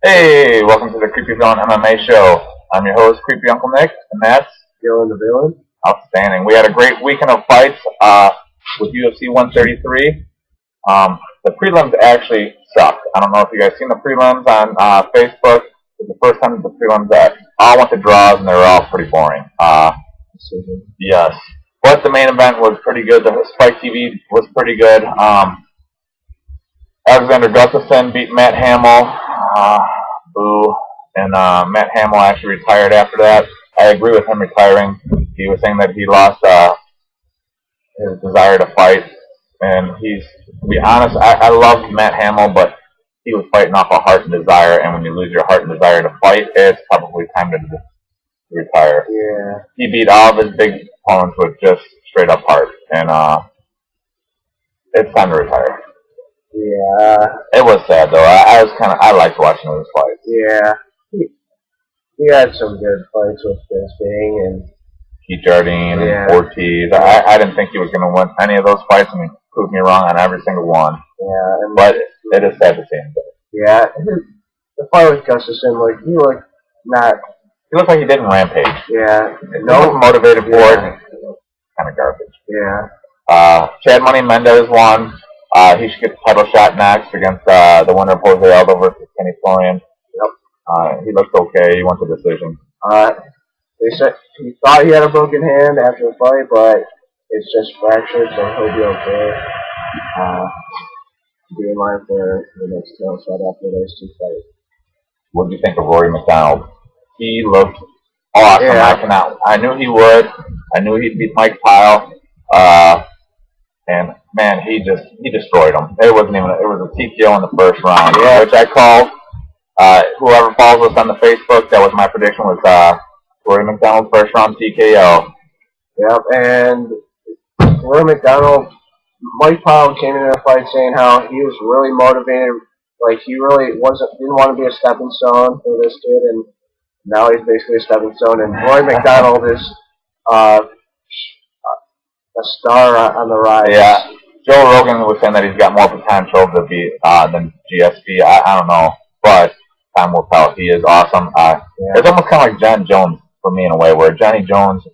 Hey, welcome to the Creepy Villain MMA show. I'm your host, Creepy Uncle Nick, and that's Dylan the Villain. outstanding. We had a great weekend of fights with UFC 133. The prelims actually sucked. I don't know if you guys seen the prelims on Facebook. It was the first time the prelims that all went to draws, and they were all pretty boring. Yes. But the main event was pretty good. The Spike TV was pretty good. Alexander Gustafsson beat Matt Hamill. Boo. And Matt Hamill actually retired after that. I agree with him retiring. He was saying that he lost his desire to fight. And to be honest, I love Matt Hamill, but he was fighting off of heart and desire. And when you lose your heart and desire to fight, it's probably time to retire. Yeah. He beat all of his big opponents with just straight up heart. And it's time to retire. Yeah. It was sad though. I liked watching those fights. Yeah. He had some good fights with Bisping and Keith Jardine and Ortiz. I didn't think he was going to win any of those fights, and he proved me wrong on every single one. Yeah. But it is sad to see him. Yeah. The fight with Gustafsson, he looked not. He looked like he didn't rampage. Yeah. No motivated for it. Kind of garbage. Yeah. Chad Money Mendez won. He should get the title shot next against the winner of Jose Aldo versus Kenny Florian. Yep. He looked okay. He won the decision. They said he thought he had a broken hand after the fight, but it's just fractured, so he'll be okay. Be in line for the next title shot after those two fights. What do you think of Rory McDonald? He looked awesome. Yeah. I knew he would. I knew he'd beat Mike Pyle. And man, he destroyed him. It was a TKO in the first round, which I called. Whoever follows us on the Facebook, that was my prediction, was Rory McDonald first round TKO. Yep, and Rory McDonald, Mike Pyle came into the fight saying how he was really motivated, he really didn't want to be a stepping stone for this kid, and now he's basically a stepping stone. And Rory McDonald is a star on the rise. Yeah, Joe Rogan was saying that he's got more potential to be than GSP. I don't know, but time will tell. He is awesome. It's almost kind of like John Jones for me in a way, where Johnny Jones,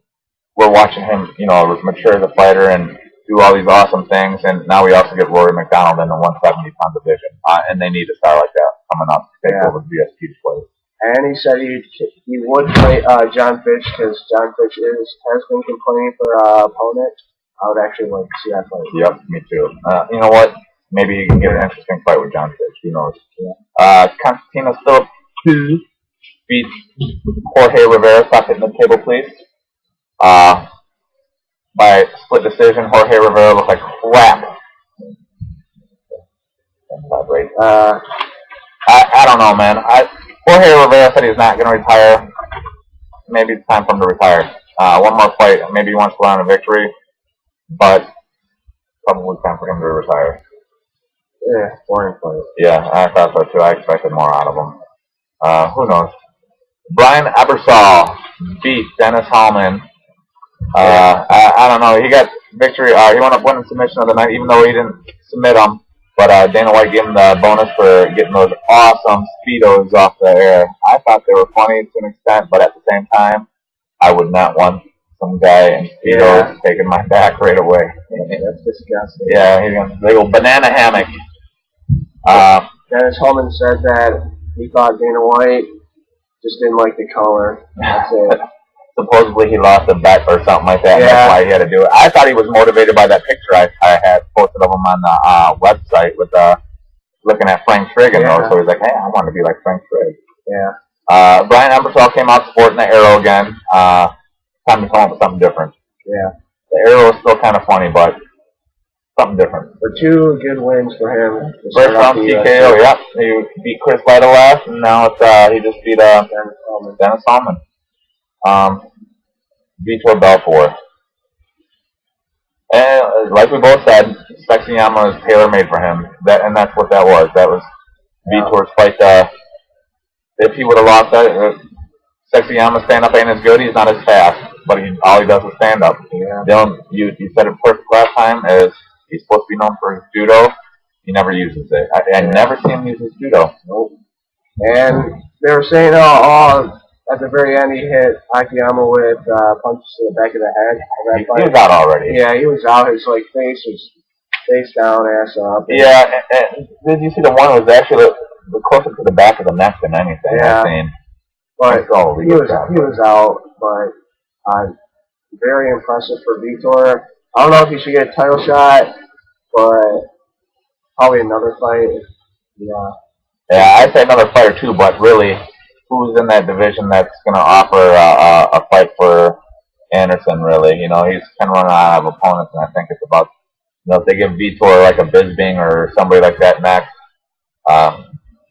we're watching him, mature as a fighter and do all these awesome things, and now we also get Rory McDonald in the 170-pound division, and they need a star like that coming up to take over GSP's place. And he said he would fight John Fitch, because John Fitch has been complaining for opponent. I would actually like to see that fight. Yep, me too. You know what? Maybe he can get an interesting fight with John Fitch. Who knows? Constantinos Philippou beat Jorge Rivera. Stop hitting the table, please. By split decision, Jorge Rivera looked like crap. I don't know, man. Jorge Rivera said he's not going to retire. Maybe it's time for him to retire. One more fight. Maybe he wants to land a victory. But probably time for him to retire. Yeah, boring fight. Yeah, I thought so too. I expected more out of him. Who knows? Brian Ebersol beat Dennis Hallman. I don't know. He got victory. He wound up winning submission of the night, even though he didn't submit him. But Dana White gave him the bonus for getting those awesome Speedos off the air. I thought they were funny to an extent, but at the same time, I would not want some guy in Speedos taking my back right away. That's disgusting. Yeah, he's gonna big old banana hammock. Dennis Hallman said that he thought Dana White just didn't like the color. That's it. Supposedly he lost a bet or something like that, and that's why he had to do it. I thought he was motivated by that picture I had posted of him on the website with looking at Frank Trigg, and so he's like, hey, I want to be like Frank Trigg. Yeah. Brian Ebersol came out sporting the arrow again. Time to come up with something different. Yeah. The arrow is still kind of funny, but something different. For two good wins for him. First round TKO, yep. He beat Chris Lytle last, and now he just beat Dennis Hallman. Vitor Belfort. And like we both said, Sexy Yama is tailor-made for him. And that's what that was. That was Vitor's fight. If he would have lost that, Sexy Yama stand-up ain't as good. He's not as fast. But all he does is stand-up. Yeah. Dylan, you said it perfect last time, is he's supposed to be known for his judo. He never uses it. I never see him use his judo. Nope. And they were saying, oh, at the very end he hit Akiyama with punches to the back of the head. He was out already. Yeah, he was out. His face was face down, ass up. Yeah, and did you see the one that was actually closer to the back of the neck than anything? Yeah. I've seen. But he was out, but very impressive for Vitor. I don't know if he should get a title shot, but probably another fight. Yeah. Yeah, I'd say another fight or two, but really, who's in that division that's going to offer a fight for Anderson, really? You know, he's kind of running out of opponents, and I think it's about, you know, if they give Vitor like a Bisping or somebody like that next,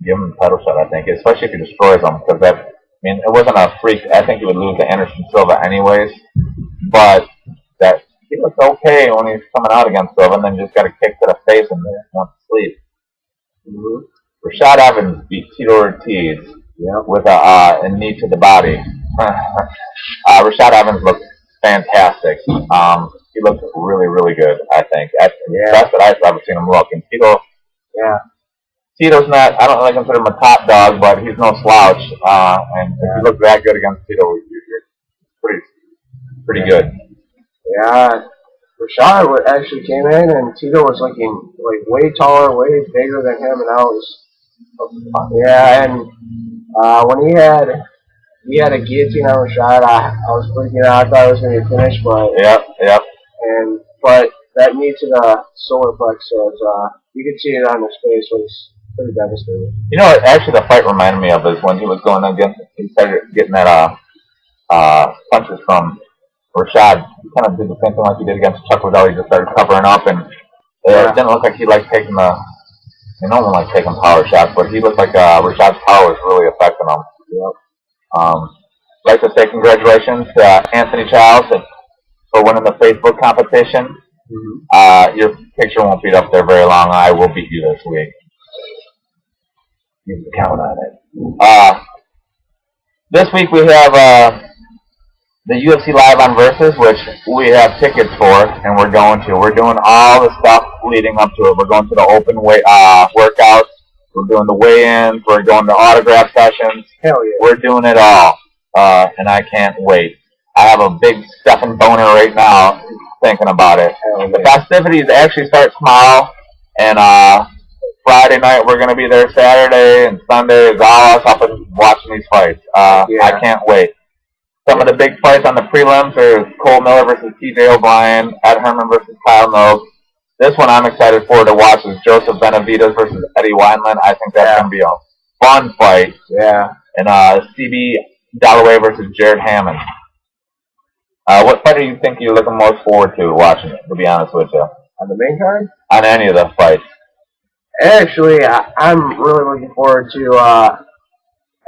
give him a title shot, I think, especially if he destroys him, because that, I mean, it wasn't a freak. I think he would lose to Anderson Silva anyways, but that he looked okay when he was coming out against Silva, and then just got a kick to the face and went to sleep. Mm-hmm. Rashad Evans beat Tito Ortiz with a knee to the body. Rashad Evans looked fantastic. He looked really, really good, I think. That's the best that I've ever seen him look. And Tito's not, I don't really consider him a top dog, but he's no slouch. And if you look that good against Tito, you're pretty good. Yeah. Rashad actually came in, and Tito was looking like way taller, way bigger than him, and I was, and when he had a guillotine on Rashad, I was freaking out. I thought it was going to be finished, but but that knee to the solar plexus, you could see it on his face, was pretty devastating. You know what? Actually, the fight reminded me of is when he was going against, he started getting that punches from Rashad. He kind of did the same thing like he did against Chuck Liddell. He just started covering up, and it didn't look like he liked taking no one likes taking power shots, but he looked like Rashad's power was really affecting him. I'd like to say congratulations to Anthony Childs for winning the Facebook competition. Mm-hmm. Your picture won't be up there very long. I will beat you this week. You can count on it. This week we have the UFC Live on Versus, which we have tickets for, and we're going to. We're doing all the stuff leading up to it. We're going to the open workouts. We're doing the weigh-ins. We're going to autograph sessions. Hell yeah. We're doing it all, and I can't wait. I have a big stuffing boner right now thinking about it. The festivities actually start tomorrow, and Friday night we're going to be there Saturday, and Sunday is all us up and watching these fights. I can't wait. Some of the big fights on the prelims are Cole Miller versus TJ O'Brien, Ed Herman versus Kyle Mills. This one I'm excited for to watch is Joseph Benavidez versus Eddie Wineland. I think that's going to be a fun fight. Yeah. And CB Dalloway versus Jared Hammond. What fight do you think you're looking most forward to watching, to be honest with you? On the main card? On any of the fights. Actually, I'm really looking forward to...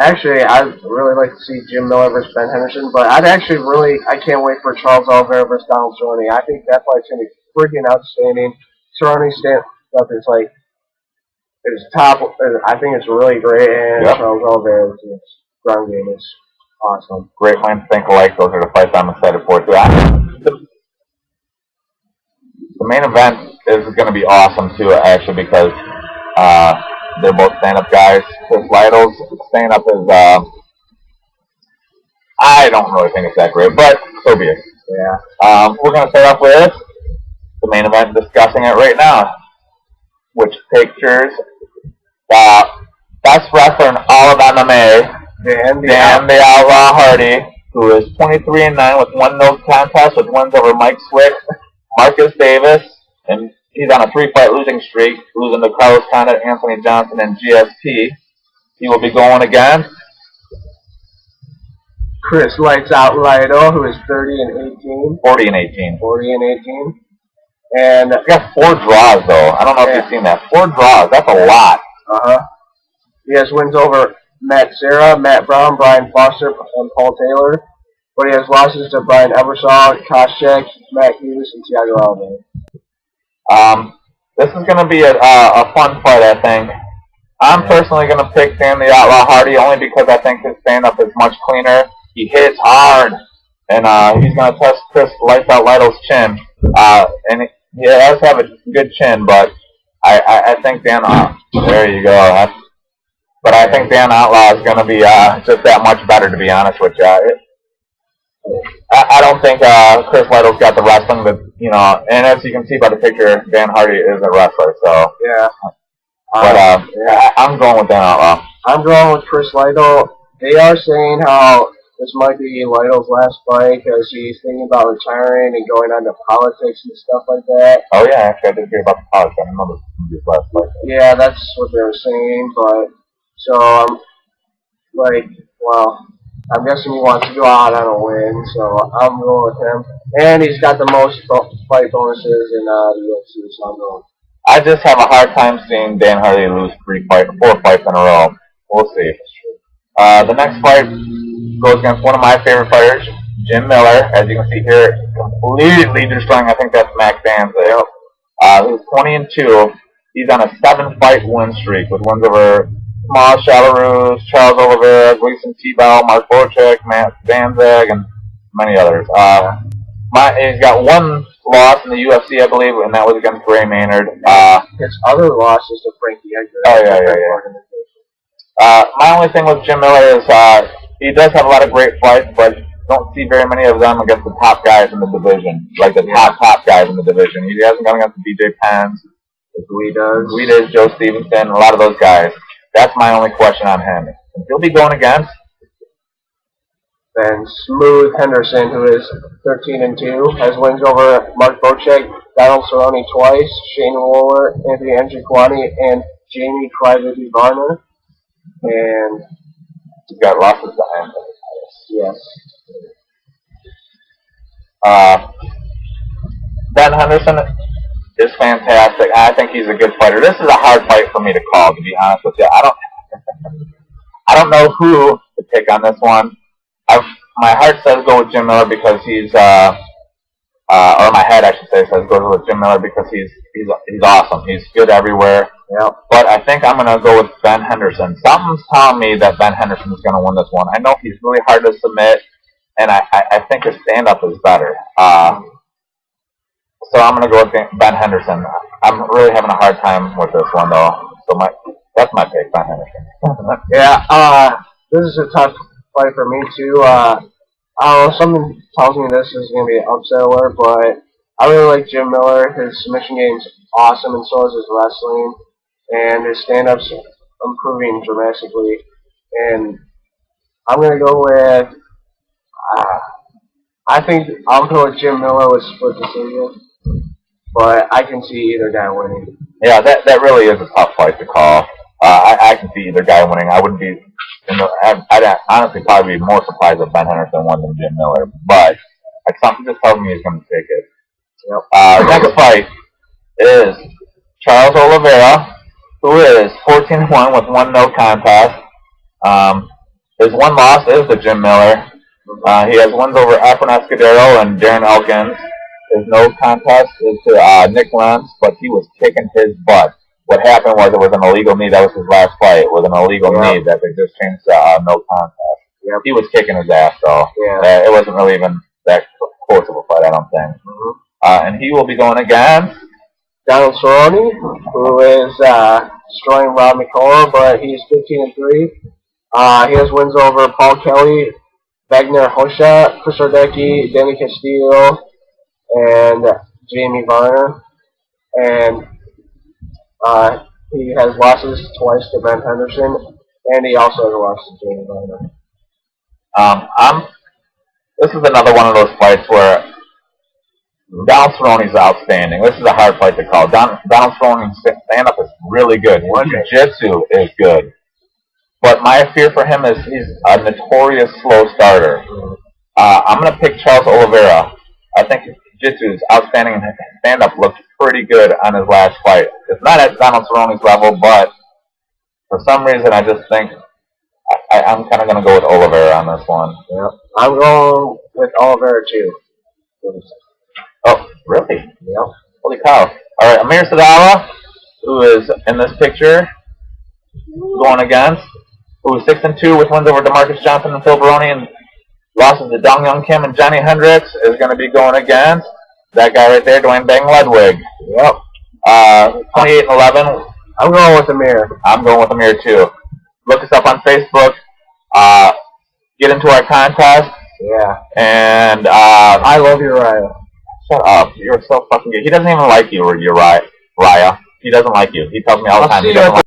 Actually, I'd really like to see Jim Miller versus Ben Henderson, but I can't wait for Charles Oliveira versus Donald Cerrone. I think that fight's going to be freaking outstanding. Cerrone's stuff is like, it's top. I think it's really great, and Charles Oliveira's ground game is awesome. Great minds think alike. Those are the fights I'm excited for, too. The main event is going to be awesome, too, actually, because they're both stand-up guys. Chris Lytle's stand-up is, I don't really think it's that great, but so be it. Yeah. We're going to start off with the main event, discussing it right now, which pictures the best wrestler in all of MMA, Dan the Outlaw Hardy, who is 23-9 with 1 no contest, with wins over Mike Swick, Marcus Davis, and he's on a 3-fight losing streak, losing to Carlos Condit, Anthony Johnson, and GSP. He will be going against Chris Lights Out Lytle, who is 40-18. 40-18. And he got 4 draws, though. I don't know if you've seen that. 4 draws. That's a lot. He has wins over Matt Serra, Matt Brown, Brian Foster, and Paul Taylor. But he has losses to Brian Ebersol, Koscheck, Matt Hughes, and Thiago Almeida. This is going to be a fun fight, I think. I'm personally going to pick Dan the Outlaw Hardy only because I think his stand-up is much cleaner. He hits hard, and he's going to test Chris Lights Out Lytle's chin. And he does have a good chin, but I think Dan, there you go. But I think Dan Outlaw is going to be just that much better, to be honest with you. I don't think Chris Lytle's got the wrestling that, and as you can see by the picture, Dan Hardy is a wrestler, so. Yeah. But I'm going with Dan Outlaw. I'm going with Chris Lytle. They are saying how this might be Lytle's last fight because he's thinking about retiring and going on to politics and stuff like that. Oh, yeah, actually, I did hear about the politics. I remember his last fight. Yeah, that's what they were saying, but, so, I'm guessing he wants to go out on a win, so I'm going with him. And he's got the most fight bonuses in the UFC, so I'm going. I just have a hard time seeing Dan Hardy lose 4 fights in a row. We'll see. The next fight goes against one of my favorite fighters, Jim Miller. As you can see here, completely destroying, I think that's Max Danzig. He's 20-2. He's on a 7-fight win streak with wins over Tomas Chalaroos, Charles Oliveira, Gleason Tebow, Mark Bocek, Matt Danzig, and many others. He's got one loss in the UFC, I believe, and that was against Gray Maynard. His other loss is to Frankie Edgar. Oh, yeah. My only thing with Jim Miller is he does have a lot of great fights, but don't see very many of them against the top guys in the division, like the top guys in the division. He hasn't gone against DJ Pence, Guidas, Joe Stevenson, a lot of those guys. That's my only question on him. And he'll be going against then Smooth Henderson, who is 13-2, has wins over Mark Bocek, Donald Cerrone twice, Shane Waller, Anthony Njokuani, and Jamie Clivety Varner. And he's got losses behind him. Yes. Ben Henderson is fantastic. I think he's a good fighter. This is a hard fight for me to call, to be honest with you. I don't know who to pick on this one. My heart says go with Jim Miller because he's, or my head, I should say, says go with Jim Miller because he's awesome. He's good everywhere. Yeah. But I think I'm going to go with Ben Henderson. Something's telling me that Ben Henderson is going to win this one. I know he's really hard to submit, and I think his stand-up is better. So I'm going to go with Ben Henderson. I'm really having a hard time with this one, though. So that's my pick, Ben Henderson. Yeah, this is a tough fight for me, too. I don't know, something tells me this is going to be an upset alert, but I really like Jim Miller. His submission game's awesome, and so is his wrestling. And his stand-up's improving dramatically. And I'm going to go with, I think I'll go with Jim Miller with split decision. But I can see either guy winning. Yeah, that really is a tough fight to call. I can see either guy winning. I wouldn't be, I'd honestly probably be more surprised if Ben Henderson won than Jim Miller. But something just tells me he's going to take it. Yep. Next fight is Charles Oliveira, who is 14-1 with 1 no contest. His one loss is to Jim Miller. He has wins over Efren Escudero and Darren Elkins. His no contest is to Nick Lentz, but he was kicking his butt. What happened was it was an illegal knee. That was his last fight. It was an illegal knee that they just changed to no contest. Yep. He was kicking his ass, though. Yeah. It wasn't really even that close of a fight, I don't think. And he will be going against Donald Cerrone, who is destroying Rob McCullough, but he's 15-3. He has wins over Paul Kelly, Wagner Hosha, Chris Ardecki, Danny Castillo, and Jamie Varner. And he has losses twice to Ben Henderson, and he also has a loss to Jamie Varner. This is another one of those fights where Donald Cerrone's outstanding. This is a hard fight to call. Donald Cerrone's stand-up is really good. His jiu-jitsu is good. But my fear for him is he's a notorious slow starter. I'm going to pick Charles Oliveira. I think his jiu-jitsu is outstanding, and his stand-up looked pretty good on his last fight. It's not at Donald Cerrone's level, but for some reason I just think I'm kind of going to go with Oliveira on this one. Yeah. I'm going with Oliveira, too. Oh, really? Yep. Holy cow. All right, Amir Sadala, who is in this picture, going against, who is 6-2 with wins over DeMarcus Johnson and Phil Baroni, and losses to Dong Young Kim and Johnny Hendricks, is going to be going against that guy right there, Dwayne Bang Ludwig. Yep. 28-11. I'm going with Amir. I'm going with Amir, too. Look us stuff on Facebook. Get into our contest. Yeah. And I love Uriah. Shut up! You're so fucking good. He doesn't even like you, Uriah. He doesn't like you. He tells me all the time he doesn't like you.